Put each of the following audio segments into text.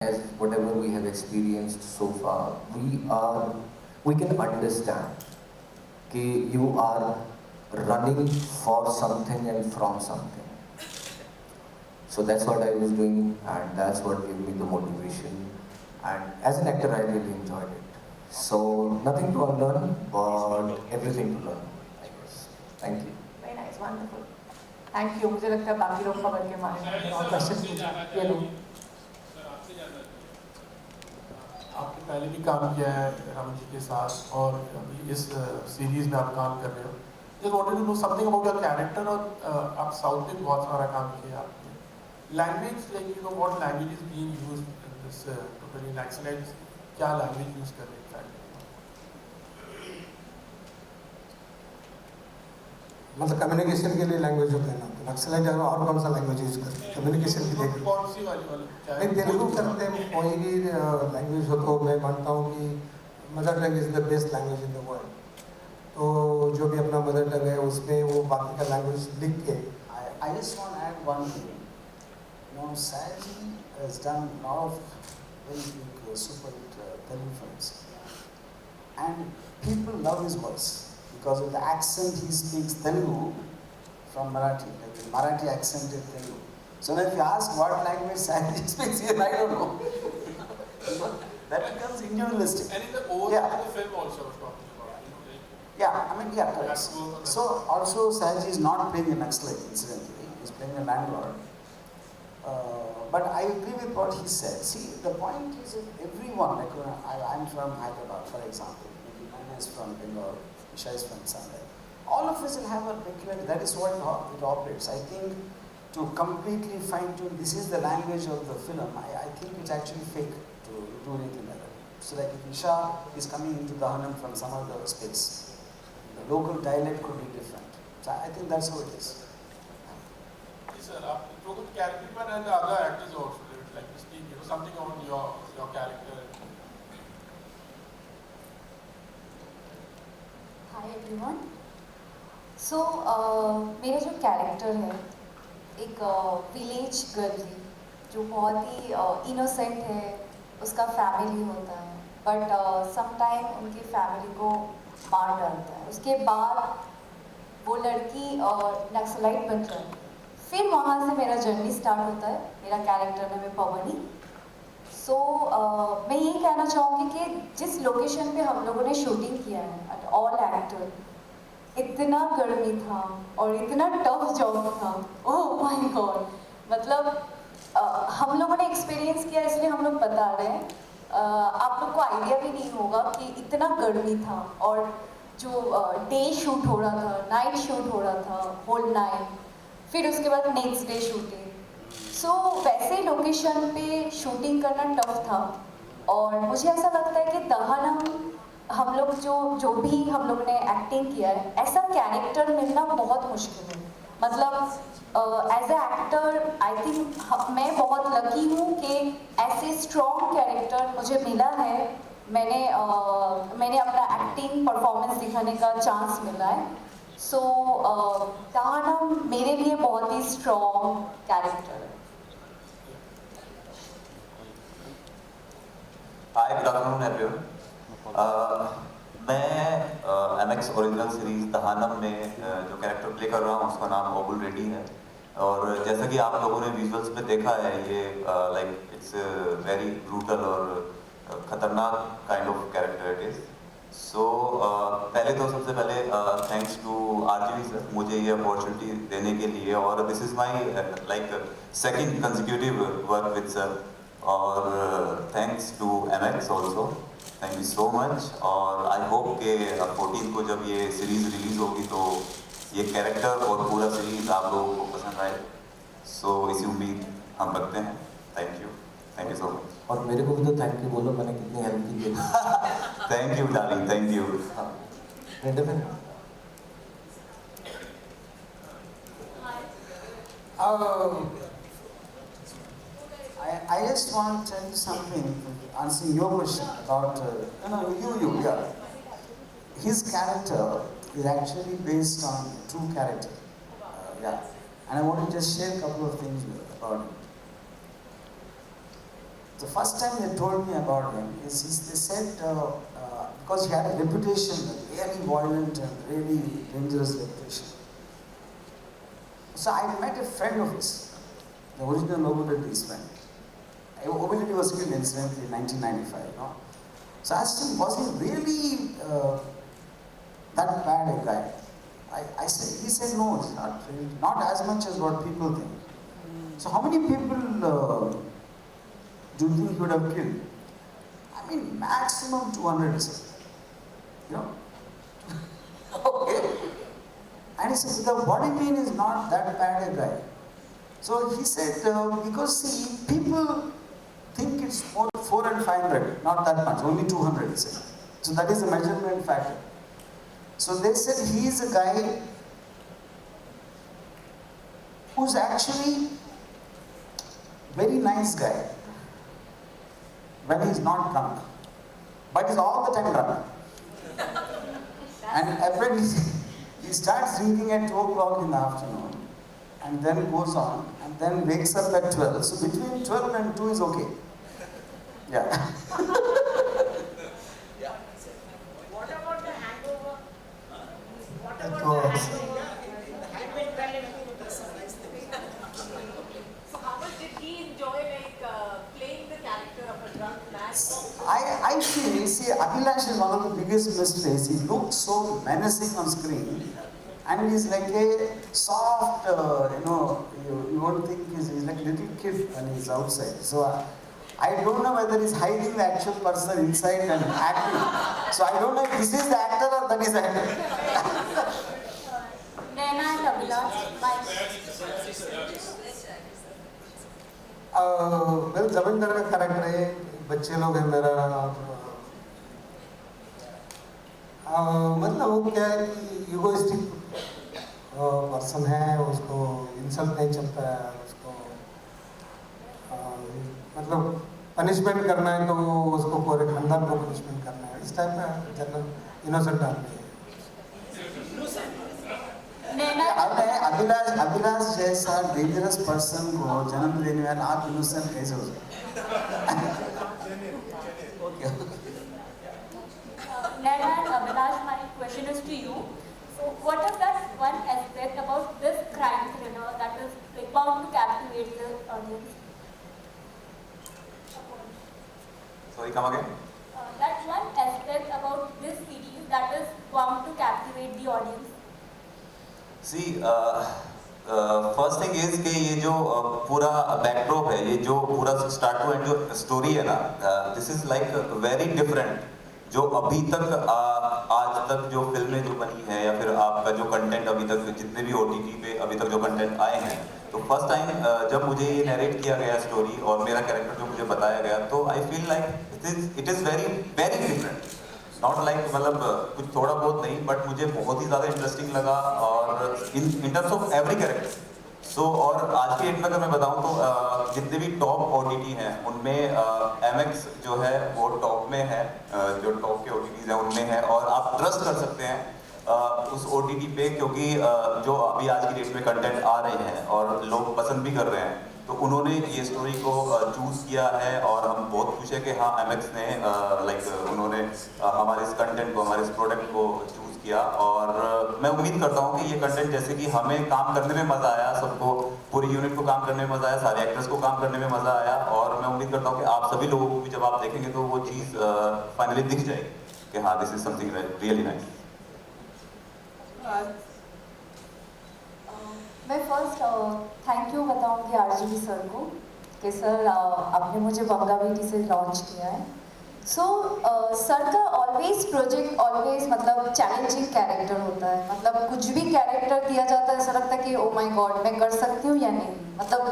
as whatever we have experienced so far, we can understand that you are running for something and from something. So that's what I was doing, and that's what gave me the motivation. And as an actor, I really enjoyed it. So nothing to unlearn, but everything to learn, I guess. Thank you. Very nice, wonderful. Thank you. मुझे लगता है बाकी लोग खबर के मारे में और क्वेश्चन पूछे ये लोग. आपने पहले भी काम किया है राम जी के साथ और अभी इस सीरीज में आप काम कर रहे हो. Just wanted to know something about your character. और आप साउथ में बहुत सारा काम किया आपने. Language, like you know, what language is being used in this totally naxalites? क्या language use कर रहे हैं? मतलब कम्युनिकेशन के लिए लैंग्वेज होता है ना, तो नक्सलाइट और कौन सा लैंग्वेज यूज करते हैं कम्युनिकेशन के लिए? कौन सी वाली नहीं, तेलुगु करते हैं, कोई भी लैंग्वेज हो तो मैं मानता हूँ कि mother tongue is the best language in the world. तो जो भी अपना मदर टंग है उसमें वो बाकी का लैंग्वेज लिख के. I just want to add one thing. You know, Saji has done a lot of very big super hit Telugu films, and people love his voice because of the accent he speaks Telugu from Marathi, like the Marathi accented Telugu. So now if you ask what language Saji speaks here, I don't know. That becomes individualistic. And in the overall of the film also I was talking about, you know, like, Yeah, I mean, yeah, correct. So also Saji is not playing a Naxalite, incidentally. He's playing a landlord. But I agree with what he said. See, the point is that everyone, like I'm from Hyderabad, for example, maybe Nana is from Bengal, Isha is from Sandai. All of us will have a peculiar, that is what it operates. I think to completely fine tune, this is the language of the film, I think it's actually fake to do anything like that. So like if Isha is coming into the Hanam from some other space, the local dialect could be different. So I think that's how it is. Yes, sir. Local character and the other actors also, like to speak, you know, something on your character. Hi everyone. So मेरा जो character है एक village girl है जो बहुत ही innocent है. उसका family होता है बट समटाइम उनकी फैमिली को मार डालता है. उसके बाद वो लड़की नक्सलाइट बन जाती है. फिर वहाँ से मेरा जर्नी स्टार्ट होता है. मेरा कैरेक्टर नाम है पवनी. सो मैं यही कहना चाहूँगी कि जिस लोकेशन पे हम लोगों ने शूटिंग किया है एट ऑल एक्टर, इतना गर्मी था और इतना टफ जॉब था. Oh my God. मतलब हम लोगों ने एक्सपीरियंस किया इसलिए हम लोग बता रहे हैं. आप लोग को आइडिया भी नहीं होगा कि इतना गर्मी था और जो डे शूट हो रहा था, नाइट शूट हो रहा था, होल नाइट. फिर उसके बाद नेक्स्ट डे शूटिंग. सो वैसे लोकेशन पे शूटिंग करना टफ था. और मुझे ऐसा लगता है कि दहनम हम लोग जो भी हम लोग ने एक्टिंग किया है, ऐसा कैरेक्टर मिलना बहुत मुश्किल है. मतलब as a actor I think मैं बहुत लकी हूँ कि ऐसे स्ट्रॉन्ग कैरेक्टर मुझे मिला है. मैंने अपना एक्टिंग परफॉर्मेंस दिखाने का चांस मिला है. सो दहनम मेरे लिए बहुत ही स्ट्रॉन्ग कैरेक्टर है. हाय, गुड आफ्टरनून एवरीवन. मैं MX ओरिजिनल सीरीज दहानम में जो कैरेक्टर प्ले कर रहा हूँ उसका नाम ओबुल रेड्डी है. और जैसा कि आप लोगों ने विजुअल्स पे देखा है, ये लाइक इट्स वेरी ब्रूटल और खतरनाक kind of character it is. So पहले तो सबसे पहले थैंक्स टू RGV सर मुझे ये अपॉर्चुनिटी देने के लिए. और this is my like second consecutive work with sir. और thanks to MX also. Thank you so much. और आई होप कि 14 को जब ये सीरीज़ रिलीज़ होगी तो ये कैरेक्टर और पूरा सीरीज़ आप लोगों को पसंद आए. सो इसी उम्मीद हम रखते हैं. Thank you so much. और मेरे को भी तो थैंक यू बोलो, मैंने कितनी हेल्प की है. Thank you darling, thank you. I just want to tell you something, answering your question about, yeah. His character is actually based on a true character. Yeah. And I want to just share a couple of things about it. the first time they told me about him is they said because he had a reputation, a really violent and really dangerous reputation. So I met a friend of his, the original Obul Reddy's friend. Obul Reddy was killed incidentally in 1995. No? So I asked him, was he really that bad a guy? He said no, it's not really, not as much as what people think. So how many people do you think he would have killed? I mean, maximum 200, he said. You know? Okay. And he said, the body mean is not that bad a guy. So he said, because see, people think it's more 400 and 500, not that much, only 200, he said. So that is the measurement factor. So they said he is a guy who's actually very nice guy when he's not drunk, but he's all the time drunk. And apparently he starts drinking at 2 o'clock in the afternoon and then goes on and then wakes up at 12. So between 12 and 2 is okay. Yeah. What about the hangover? What about Oh. the hangover? So how much did he enjoy playing the character of a drunk man? I feel, see, Abhilash is one of the biggest mysteries. He looks so menacing on screen and he's like a soft, you won't think he's like a little kid when he's outside. So I don't know whether he's hiding the actual person inside and acting. So I don't know if this is the actor or that is the actor. Naina and Abhilash, my मेरा जमींदार का character है, बच्चे लोग हैं मेरा, मतलब वो क्या है कि ईगोइस्टिक पर्सन है, उसको इंसल्ट नहीं चलता है, उसको मतलब पनिशमेंट करना है तो उसको पूरे खानदान को पनिशमेंट करना है, इस टाइप का जनरल इनोसेंट आदमी है। अभिलाष जैसा डेंजरस पर्सन को जन्म देने वाला आप इनोसेंट कैसे हो सकते? Naina and Abhilash, my question is to you. So what is that one aspect about this crime thriller that is bound to captivate the audience? Sorry, come again. That one aspect about this series that is bound to captivate the audience. See, first thing is कि ये जो पूरा backdrop है, ये जो पूरा start to and जो story है ना, this is like very different जो अभी तक आज तक जो फिल्में जो बनी है या फिर आपका जो कंटेंट अभी तक जितने भी OTT पे अभी तक जो कंटेंट आए हैं। तो फर्स्ट टाइम जब मुझे ये नरेट किया गया स्टोरी और मेरा कैरेक्टर जो मुझे बताया गया, तो I feel like it is very very different, not like मतलब कुछ थोड़ा बहुत नहीं, बट मुझे बहुत ही ज़्यादा इंटरेस्टिंग लगा और in terms of every character. So और आज की डेट में अगर मैं बताऊं तो जितने भी टॉप OTT हैं उनमें MX जो है वो टॉप में है, जो टॉप के OTTs हैं उनमें है, और आप ट्रस्ट कर सकते हैं उस OTT पे, क्योंकि जो अभी आज की डेट में कंटेंट आ रहे हैं और लोग पसंद भी कर रहे हैं, तो उन्होंने ये स्टोरी को चूज़ किया है और हम बहुत खुश है कि हाँ MX ने उन्होंने हमारे इस कंटेंट को, हमारे इस प्रोडक्ट को चूज़ किया। और मैं उम्मीद करता हूँ कि ये कंटेंट जैसे कि हमें काम करने में मज़ा आया, सबको पूरी यूनिट को काम करने में मज़ा आया, सारे एक्टर्स को काम करने में मज़ा आया, और मैं उम्मीद करता हूँ कि आप सभी लोगों को भी जब आप देखेंगे तो वो चीज़ फाइनली दिख जाएगी कि हाँ this is something really nice. मैं फर्स्ट थैंक यू बताऊंगी RGV सर को कि सर आपने मुझे बंगा बेटी से लॉन्च किया है। सो सर का ऑलवेज प्रोजेक्ट ऑलवेज मतलब चैलेंजिंग कैरेक्टर होता है, मतलब कुछ भी कैरेक्टर दिया जाता है ऐसा लगता है कि ओ माय गॉड मैं कर सकती हूँ या नहीं, मतलब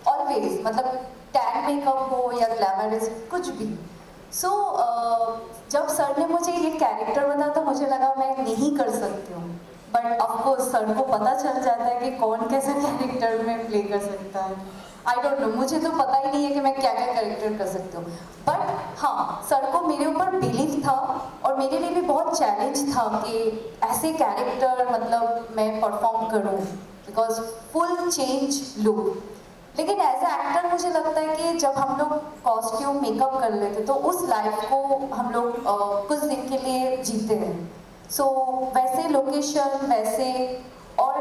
ऑलवेज, मतलब टैन मेकअप हो या ग्लैमरस कुछ भी। सो जब सर ने मुझे ये कैरेक्टर बताया तो मुझे लगा मैं नहीं कर सकती हूँ, बट ऑफकोर्स सर को पता चल जाता है कि कौन कैसा कैरेक्टर में प्ले कर सकता है। आई डोंट नो, मुझे तो पता ही नहीं है कि मैं क्या क्या कैरेक्टर कर सकती हूँ, बट हाँ सर को मेरे ऊपर बिलीव था और मेरे लिए भी बहुत चैलेंज था कि ऐसे कैरेक्टर मतलब मैं परफॉर्म करूँ, बिकॉज फुल चेंज लुक। लेकिन एज ए एक्टर मुझे लगता है कि जब हम लोग कॉस्ट्यूम मेकअप कर लेते तो उस लाइफ को हम लोग कुछ दिन के लिए जीते हैं। सो वैसे लोकेशन वैसे, और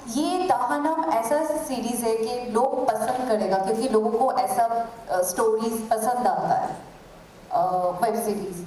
ये दहनम ऐसा सीरीज है कि लोग पसंद करेगा क्योंकि लोगों को ऐसा स्टोरीज पसंद आता है, वेब सीरीज।